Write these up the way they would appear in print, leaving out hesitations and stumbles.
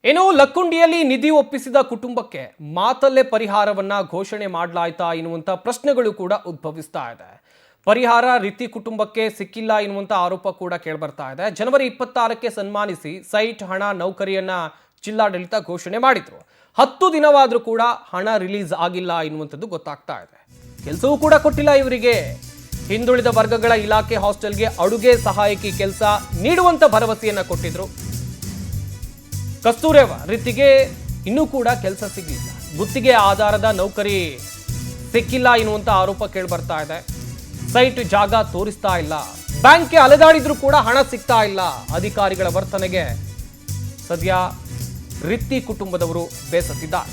ಏನು ಲಕ್ಕುಂಡಿಯಲ್ಲಿ ನಿಧಿ ಒಪ್ಪಿಸಿದ ಕುಟುಂಬಕ್ಕೆ ಮಾತಲ್ಲೇ ಪರಿಹಾರವನ್ನ ಘೋಷಣೆ ಮಾಡಲಾಯ್ತಾ ಎನ್ನುವಂತ ಪ್ರಶ್ನೆಗಳು ಕೂಡ ಉದ್ಭವಿಸ್ತಾ ಇದೆ. ಪರಿಹಾರ ರೀತಿ ಕುಟುಂಬಕ್ಕೆ ಸಿಕ್ಕಿಲ್ಲ ಎನ್ನುವಂತ ಆರೋಪ ಕೂಡ ಕೇಳಿಬರ್ತಾ ಇದೆ. ಜನವರಿ 26ಕ್ಕೆ ಸನ್ಮಾನಿಸಿ ಸೈಟ್ ಹಣ ನೌಕರಿಯನ್ನ ಜಿಲ್ಲಾಡಳಿತ ಘೋಷಣೆ ಮಾಡಿದ್ರು. 10 ದಿನವಾದರೂ ಕೂಡ ಹಣ ರಿಲೀಸ್ ಆಗಿಲ್ಲ ಎನ್ನುವಂಥದ್ದು ಗೊತ್ತಾಗ್ತಾ ಇದೆ. ಕೆಲಸವೂ ಕೂಡ ಕೊಟ್ಟಿಲ್ಲ ಇವರಿಗೆ. ಹಿಂದುಳಿದ ವರ್ಗಗಳ ಇಲಾಖೆ ಹಾಸ್ಟೆಲ್ಗೆ ಅಡುಗೆ ಸಹಾಯಕಿ ಕೆಲಸ ನೀಡುವಂತ ಭರವಸೆಯನ್ನ ಕೊಟ್ಟಿದ್ರು. ಕಸ್ತೂರವ ರೀತಿಗೆ ಇನ್ನೂ ಕೂಡ ಕೆಲಸ ಸಿಗಲಿಲ್ಲ. ಗುತ್ತಿಗೆ ಆಧಾರದ ನೌಕರಿ ಸಿಕ್ಕಿಲ್ಲ ಎನ್ನುವಂತ ಆರೋಪ ಕೇಳಿ ಬರ್ತಾ ಇದೆ. ಸೈಟ್ ಜಾಗ ತೋರಿಸ್ತಾ ಇಲ್ಲ. ಬ್ಯಾಂಕ್ಗೆ ಅಲೆದಾಡಿದ್ರು ಕೂಡ ಹಣ ಸಿಗ್ತಾ ಇಲ್ಲ. ಅಧಿಕಾರಿಗಳ ವರ್ತನೆಗೆ ಸದ್ಯ ರಿತ್ತಿ ಕುಟುಂಬದವರು ಬೇಸತ್ತಿದ್ದಾರೆ.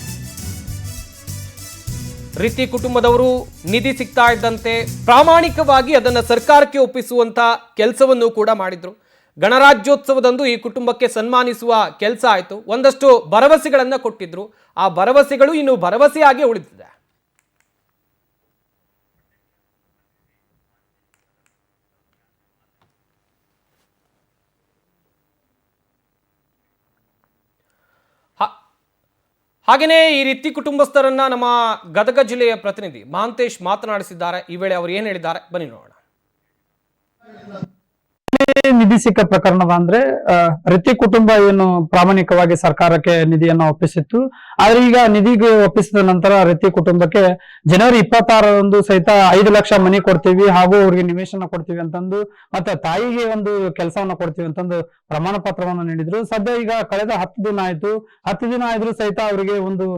ರಿತ್ತಿ ಕುಟುಂಬದವರು ನಿಧಿ ಸಿಗ್ತಾ ಇದ್ದಂತೆ ಪ್ರಾಮಾಣಿಕವಾಗಿ ಅದನ್ನ ಸರ್ಕಾರಕ್ಕೆ ಒಪ್ಪಿಸುವಂತ ಕೆಲಸವನ್ನು ಕೂಡ ಮಾಡಿದ್ರು. ಗಣರಾಜ್ಯೋತ್ಸವದಂದು ಈ ಕುಟುಂಬಕ್ಕೆ ಸನ್ಮಾನಿಸುವ ಕೆಲಸ ಆಯಿತು. ಒಂದಷ್ಟು ಭರವಸೆಗಳನ್ನ ಕೊಟ್ಟಿದ್ರು. ಆ ಭರವಸೆಗಳು ಇನ್ನು ಭರವಸೆಯಾಗಿ ಉಳಿದಿದೆ. ಹಾಗೆಯೇ ಈ ರೀತಿ ಕುಟುಂಬಸ್ಥರನ್ನ ನಮ್ಮ ಗದಗ ಜಿಲ್ಲೆಯ ಪ್ರತಿನಿಧಿ ಮಹಾಂತೇಶ್ ಮಾತನಾಡಿಸಿದ್ದಾರೆ. ಈ ವೇಳೆ ಅವರು ಏನು ಹೇಳಿದ್ದಾರೆ ಬನ್ನಿ ನೋಡೋಣ. ನಿಧಿ ಸಿಕ್ಕ ಪ್ರಕರಣದ ಅಂದ್ರೆ ರಿತಿ ಕುಟುಂಬ ಏನು ಪ್ರಾಮಾಣಿಕವಾಗಿ ಸರ್ಕಾರಕ್ಕೆ ನಿಧಿಯನ್ನು ಒಪ್ಪಿಸಿತ್ತು. ಆದ್ರೆ ಈಗ ನಿಧಿಗೆ ಒಪ್ಪಿಸಿದ ನಂತರ ರಿತಿ ಕುಟುಂಬಕ್ಕೆ ಜನವರಿ 26ರಂದು ಸಹಿತ 5 ಲಕ್ಷ ಮನಿ ಕೊಡ್ತೀವಿ ಹಾಗೂ ಅವ್ರಿಗೆ ನಿವೇಶನ ಕೊಡ್ತೀವಿ ಅಂತಂದು ಮತ್ತೆ ತಾಯಿಗೆ ಒಂದು ಕೆಲಸವನ್ನ ಕೊಡ್ತೀವಿ ಅಂತಂದು ಪ್ರಮಾಣ ಪತ್ರವನ್ನು ನೀಡಿದ್ರು. ಸದ್ಯ ಈಗ ಕಳೆದ 10 ದಿನ ಆಯ್ತು. 10 ದಿನ ಆದ್ರೂ ಸಹಿತ ಅವರಿಗೆ ಒಂದು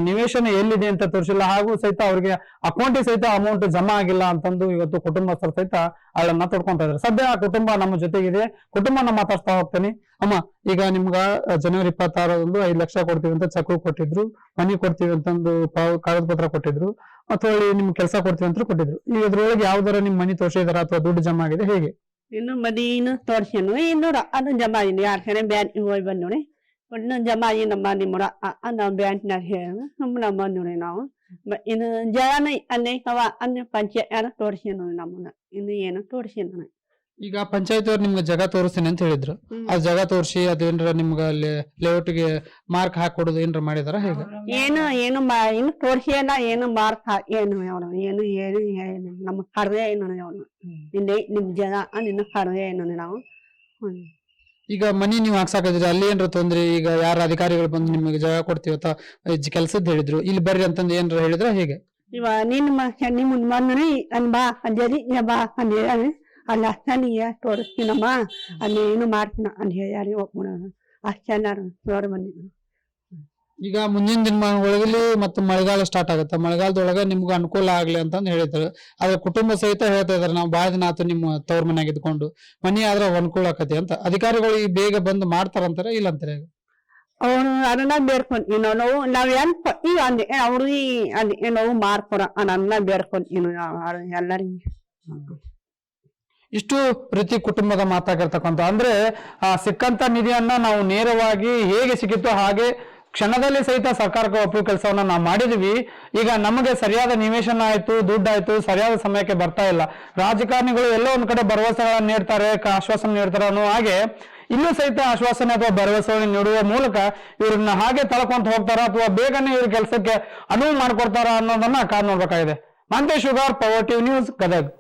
ನಿವೇಶನ ಎಲ್ಲಿದೆ ಅಂತ ತೋರಿಸಿಲ್ಲ ಹಾಗೂ ಸಹಿತ ಅವರಿಗೆ ಅಕೌಂಟಿಗೆ ಸಹಿತ ಅಮೌಂಟ್ ಜಮಾ ಆಗಿಲ್ಲ ಅಂತಂದು ಇವತ್ತು ಕುಟುಂಬಸ್ಥರು ಸಹಿತ ಅವಳನ್ನ ತೊಡ್ಕೊಂತ ಇದ್ದಾರೆ. ಸದ್ಯ ಆ ಕುಟುಂಬ ನಮ್ಮ ಜೊತೆಗಿದೆ. ಕುಟುಂಬನ ಮಾತಾಡ್ತಾ ಹೋಗ್ತೇನೆ. ಅಮ್ಮ, ಈಗ ನಿಮ್ಗ ಜನವರಿ 26ರಂದು 5 ಲಕ್ಷ ಕೊಡ್ತೀವಿ ಅಂತ ಚೆಕ್ ಕೊಟ್ಟಿದ್ರು, ಮನಿ ಕೊಡ್ತೀವಿ ಅಂತಂದು ಕಾಗದ ಪತ್ರ ಕೊಟ್ಟಿದ್ರು, ಅಥವಾ ನಿಮ್ ಕೆಲಸ ಕೊಡ್ತೀವಿ ಅಂತ ಕೊಟ್ಟಿದ್ರು. ಈಗ ಇದ್ರೊಳಗೆ ಯಾವ್ದಾರ ನಿಮ್ ಮನಿ ತೋರಿಸಿದಾರ ಅಥವಾ ದುಡ್ಡು ಜಮಾ ಆಗಿದೆ ಹೇಗೆ? ಇನ್ನು ಮದೀನು ತೋರ್ಸೇನು ಇನ್ನು ಅದು ಜಮಾ ಇನ್ನು ಯಾರ ಕಡೆ ಬ್ಯಾಂಕ್ ಹೋಗಿ ಬಂದೋಣಿ ಒಟ್ಟು ಜಮಾ ನಮ್ಮ ನಿಮ್ಮರ ನಾವು ಬ್ಯಾಂಕ್ನಾಗ ಹೇಳಿ ನಮ್ಮ ಬಂದೋಣಿ ನಾವು ಇನ್ನು ಜನ ಅನ್ನೇ ಅವ ಅನ್ನ ಪಂಚಾಯತ್ ತೋರ್ಸೇನು ನಮ್ಮನ್ನ ಇನ್ನು ಏನು ತೋರ್ಸೇನು. ಈಗ ಪಂಚಾಯತ್ ಅವ್ರು ನಿಮ್ಗೆ ಜಾಗ ತೋರಿಸ್ತೀನಿ ಅಂತ ಹೇಳಿದ್ರು. ಆ ಜಾಗ ತೋರಿಸಿ ಅದೇನ್ರ ನಿಮ್ಗ ಲೇಔಟ್ಗೆ ಮಾರ್ಕ್ ಹಾಕೊಡೋದು ಏನ್ರ ಮಾಡಿದಾರ ಹೇಗೆ? ಏನು ಏನು ಇನ್ನು ತೋರ್ಸಿಯಲ್ಲ ಏನು ಮಾರ್ಕ್ ಏನು ಅವನು ಏನು ಏನು ನಮ್ಗೆ ಕರ್ದೆ ಏನು ಅವನು ನಿನ್ನೆ ನಿಮ್ ಜನ ನಿನ್ನ ಕರ್ದೆ ಏನು ನಾವು. ಈಗ ಮನಿ ನೀವು ಹಾಕ್ಸಾಕಿದ್ರಿ, ಅಲ್ಲಿ ಏನ್ರ ತೊಂದ್ರೆ? ಈಗ ಯಾರ ಅಧಿಕಾರಿಗಳು ಬಂದು ನಿಮಗೆ ಜಾಗ ಕೊಡ್ತೀವಿ ಅಥವಾ ಕೆಲ್ಸದ್ ಹೇಳಿದ್ರು, ಇಲ್ಲಿ ಬರ್ರಿ ಅಂತಂದು ಏನ್ರ ಹೇಳಿದ್ರ ಹೇಗೆ? ಇವ ನಿನ್ನ ಮುಂದ್ ಬಂದ್ರೆ ಅನ್ ಬಾ ಅಂದೇರಿ ಬಾ ಅಂದೇ ಅಲ್ಲ ಅಷ್ಟನಿಯ ತೋರಿಸ್ತೀನಮ್ಮ ಅಲ್ಲೇನು ಮಾಡ್ತೀನ ಅಂತ ಹೇಳಿ ಒಪ್ಕೊಳ್ಳೋದು ಅಷ್ಟು ಚೆನ್ನಾರು ನೋಡಿ ಬಂದಿದ್ದು. ಈಗ ಮುಂದಿನ ದಿನಮಾನಗಳಲ್ಲಿ ಮತ್ತೆ ಮಳೆಗಾಲ ಸ್ಟಾರ್ಟ್ ಆಗುತ್ತೆ. ಮಳೆಗಾಲದೊಳಗ ನಿಮ್ಗೆ ಅನುಕೂಲ ಆಗ್ಲಿ ಅಂತಂದು ಹೇಳಿದ್ರು. ಅದ್ರ ಕುಟುಂಬ ಸಹಿತ ಹೇಳ್ತಾ ಇದಾರೆ, ನಾವು ಬಾಳ ದಿನ ಆತು ನಿಮ್ಮ ತವ್ರ ಮನ್ಯಾಗ ಇದ್ಕೊಂಡು ಮನಿ ಆದ್ರೆ ಅನುಕೂಲ ಆಕತಿ ಅಂತ. ಅಧಿಕಾರಿಗಳು ಈ ಬೇಗ ಬಂದು ಮಾಡ್ತಾರಂತಾರೆ ಇಲ್ಲ ಅಂತಾರೆ? ಅವ್ರು ಅದನ್ನ ಬೇಡ್ಕೊಂಡ್ ನಾವು ಏನ್ ಈಗ ಅಂದೆ ಅವ್ರಿಗೆ ಅದೇ ನಾವು ಮಾಡ್ಕೊಡ ಅದನ್ನ ಬೇಡ್ಕೊಂಡ್ ಎಲ್ಲರಿಗೆ. ಇಷ್ಟು ರೀತಿ ಕುಟುಂಬದ ಮಾತಾಗಿರ್ತಕ್ಕಂಥ ಅಂದ್ರೆ ಸಿಕ್ಕಂತ ನಿಧಿಯನ್ನ ನಾವು ನೇರವಾಗಿ ಹೇಗೆ ಸಿಕ್ಕಿತ್ತು ಹಾಗೆ ಕ್ಷಣದಲ್ಲಿ ಸಹಿತ ಸರ್ಕಾರಕ್ಕೆ ಒಪ್ಪುವ ಕೆಲಸವನ್ನ ನಾವು ಮಾಡಿದ್ವಿ. ಈಗ ನಮಗೆ ಸರಿಯಾದ ನಿವೇಶನ ಆಯ್ತು, ದುಡ್ಡಾಯ್ತು, ಸರಿಯಾದ ಸಮಯಕ್ಕೆ ಬರ್ತಾ ಇಲ್ಲ. ರಾಜಕಾರಣಿಗಳು ಎಲ್ಲೋ ಒಂದ್ ಕಡೆ ಭರವಸೆಗಳನ್ನ ನೀಡ್ತಾರೆ, ಆಶ್ವಾಸನೆ ನೀಡ್ತಾರೆ ಅನ್ನೋ ಹಾಗೆ ಇಲ್ಲೂ ಸಹಿತ ಆಶ್ವಾಸನೆ ಅಥವಾ ಭರವಸೆಗಳನ್ನು ನೀಡುವ ಮೂಲಕ ಇವ್ರನ್ನ ಹಾಗೆ ತಳ್ಕೊಂತ ಹೋಗ್ತಾರ ಅಥವಾ ಬೇಗನೆ ಇವ್ರ ಕೆಲಸಕ್ಕೆ ಅನುವು ಮಾಡ್ಕೊಡ್ತಾರ ಅನ್ನೋದನ್ನ ಕಾದ್ ನೋಡ್ಬೇಕಾಗಿದೆ. Mahantesh Shugar, power TV news, Gadag.